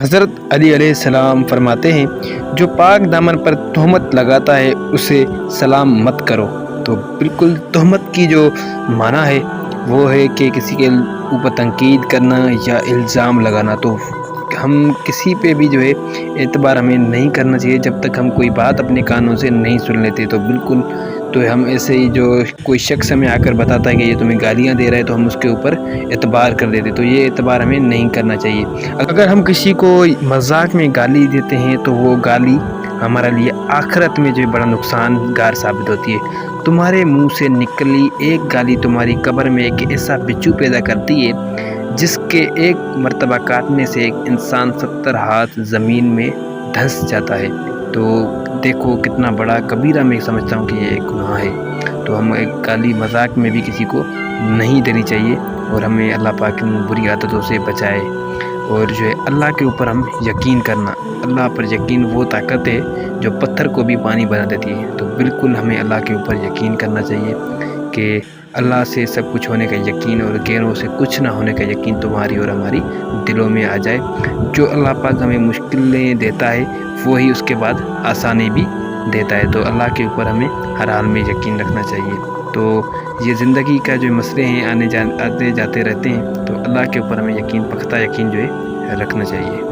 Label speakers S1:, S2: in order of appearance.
S1: حضرت علی علیہ السلام فرماتے ہیں جو پاک دامن پر تہمت لگاتا ہے اسے سلام مت کرو۔ تو بالکل تہمت کی جو معنی ہے وہ ہے کہ کسی کے اوپر تنقید کرنا یا الزام لگانا۔ تو ہم کسی پہ بھی جو ہے اعتبار ہمیں نہیں کرنا چاہیے جب تک ہم کوئی بات اپنے کانوں سے نہیں سن لیتے۔ تو بالکل تو ہم ایسے ہی جو کوئی شخص ہمیں آ کر بتاتا ہے کہ یہ تمہیں گالیاں دے رہا ہے تو ہم اس کے اوپر اعتبار کر دیتے، تو یہ اعتبار ہمیں نہیں کرنا چاہیے۔ اگر ہم کسی کو مذاق میں گالی دیتے ہیں تو وہ گالی ہمارے لیے آخرت میں جو بڑا نقصان گار ثابت ہوتی ہے۔ تمہارے منہ سے نکلی ایک گالی تمہاری قبر میں ایک ایسا بچھو پیدا کرتی ہے جس کے ایک مرتبہ کاٹنے سے ایک انسان 70 ہاتھ زمین میں دھنس جاتا ہے۔ تو دیکھو کتنا بڑا کبیرہ میں سمجھتا ہوں کہ یہ ایک گناہ ہے۔ تو ہم ایک گالی مذاق میں بھی کسی کو نہیں دینی چاہیے، اور ہمیں اللہ پاک ان بری عادتوں سے بچائے۔ اور جو ہے اللہ کے اوپر ہم یقین کرنا، اللہ پر یقین وہ طاقت ہے جو پتھر کو بھی پانی بنا دیتی ہے۔ تو بالکل ہمیں اللہ کے اوپر یقین کرنا چاہیے کہ اللہ سے سب کچھ ہونے کا یقین اور غیروں سے کچھ نہ ہونے کا یقین تمہاری اور ہماری دلوں میں آ جائے۔ جو اللہ پاک ہمیں مشکلیں دیتا ہے وہی اس کے بعد آسانی بھی دیتا ہے۔ تو اللہ کے اوپر ہمیں ہر حال میں یقین رکھنا چاہیے۔ تو یہ زندگی کا جو مسئلے ہیں آتے جاتے رہتے ہیں، تو اللہ کے اوپر ہمیں یقین، پختہ یقین جو ہے رکھنا چاہیے۔